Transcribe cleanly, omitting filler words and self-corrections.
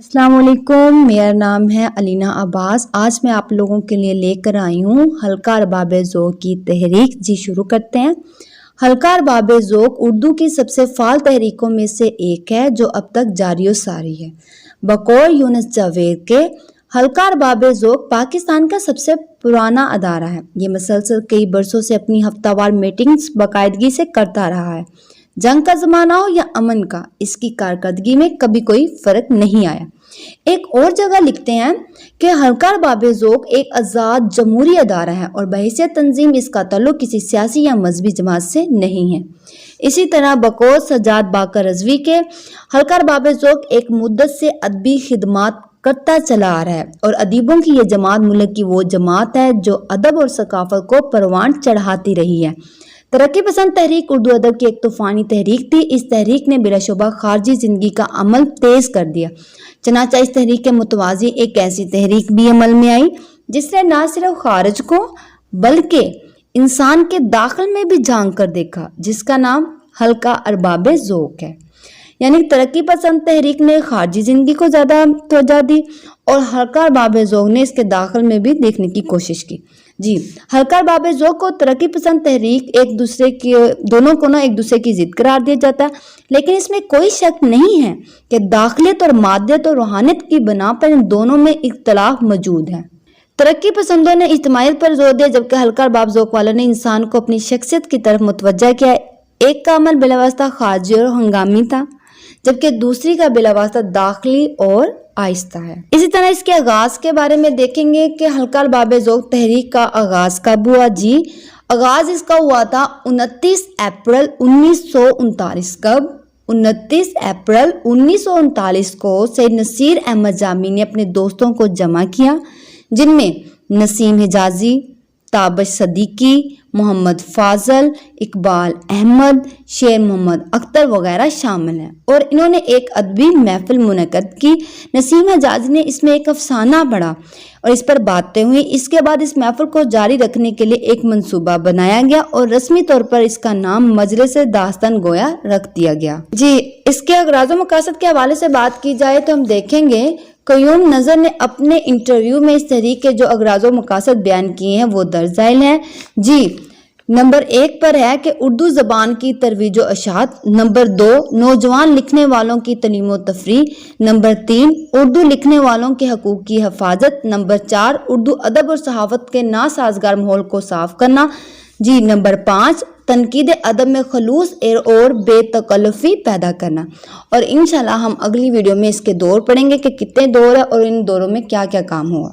السلام علیکم، میرا نام ہے علینا عباس۔ آج میں آپ لوگوں کے لیے لے کر آئی ہوں حلقہ ارباب ذوق کی تحریک۔ جی شروع کرتے ہیں۔ حلقہ ارباب ذوق اردو کی سب سے فعال تحریکوں میں سے ایک ہے جو اب تک جاری و ساری ہے۔ بقول یونس جاوید کے حلقہ ارباب ذوق پاکستان کا سب سے پرانا ادارہ ہے۔ یہ مسلسل کئی برسوں سے اپنی ہفتہ وار میٹنگز باقاعدگی سے کرتا رہا ہے۔ جنگ کا زمانہ ہو یا امن کا، اس کی کارکردگی میں کبھی کوئی فرق نہیں آیا۔ ایک اور جگہ لکھتے ہیں کہ حلقہ ارباب ذوق ایک آزاد جمہوری ادارہ ہے اور بحیثیت تنظیم اس کا تعلق کسی سیاسی یا مذہبی جماعت سے نہیں ہے۔ اسی طرح بقول سجاد باقر رضوی کے حلقہ ارباب ذوق ایک مدت سے ادبی خدمات کرتا چلا آ رہا ہے اور ادیبوں کی یہ جماعت ملک کی وہ جماعت ہے جو ادب اور ثقافت کو پروان چڑھاتی رہی ہے۔ ترقی پسند تحریک اردو ادب کی ایک طوفانی تحریک تھی۔ اس تحریک نے بلا شبہ خارجی زندگی کا عمل تیز کر دیا۔ چنانچہ اس تحریک کے متوازی ایک ایسی تحریک بھی عمل میں آئی جس نے نہ صرف خارج کو بلکہ انسان کے داخل میں بھی جھانک کر دیکھا، جس کا نام حلقہ ارباب ذوق ہے۔ یعنی ترقی پسند تحریک نے خارجی زندگی کو زیادہ توجہ دی اور حلقہ ارباب ذوق نے اس کے داخل میں بھی دیکھنے کی کوشش کی۔ جی حلقہ ارباب ذوق کو ترقی پسند تحریک دونوں کو ایک دوسرے کی ضد قرار دیا جاتا ہے، لیکن اس میں کوئی شک نہیں ہے کہ داخلیت اور مادیت اور روحانیت کی بنا پر ان دونوں میں اختلاف موجود ہے۔ ترقی پسندوں نے اجتماعیت پر زور دیا جبکہ حلقہ ارباب ذوق والوں نے انسان کو اپنی شخصیت کی طرف متوجہ کیا۔ ایک کا عمل بلاواسطہ خارجی اور ہنگامی تھا جبکہ دوسری کا بلاواسطہ داخلی اور آہستہ ہے۔ اسی طرح اس کے آغاز کے بارے میں دیکھیں گے کہ حلقہ ارباب ذوق تحریک کا آغاز کب ہوا۔ جی آغاز اس کا ہوا تھا 29 اپریل 1939۔ کب؟ 29 اپریل 1939 کو سید نصیر احمد جامی نے اپنے دوستوں کو جمع کیا جن میں نسیم حجازی، تابش صدیقی، محمد فاضل، اقبال احمد، شیر محمد اختر وغیرہ شامل ہیں، اور انہوں نے ایک ادبی محفل منعقد کی۔ نسیم حجازی نے اس میں ایک افسانہ پڑھا اور اس پر باتیں ہوئی۔ اس کے بعد اس محفل کو جاری رکھنے کے لیے ایک منصوبہ بنایا گیا اور رسمی طور پر اس کا نام مجلس داستان گویا رکھ دیا گیا۔ جی اس کے اغراض و مقاصد کے حوالے سے بات کی جائے تو ہم دیکھیں گے قیوم نظر نے اپنے انٹرویو میں اس تحریک کے جو اغراض و مقاصد بیان کیے ہیں وہ درج ذیل ہیں۔ جی نمبر 1 پر ہے کہ اردو زبان کی ترویج و اشاعت۔ نمبر 2 نوجوان لکھنے والوں کی تعلیم و تفریح۔ نمبر 3 اردو لکھنے والوں کے حقوق کی حفاظت۔ نمبر 4 اردو ادب اور صحافت کے ناسازگار ماحول کو صاف کرنا۔ جی نمبر 5 تنقید ادب میں خلوص اور بے تکلفی پیدا کرنا۔ اور انشاءاللہ ہم اگلی ویڈیو میں اس کے دور پڑھیں گے کہ کتنے دور ہیں اور ان دوروں میں کیا کیا کام ہوا۔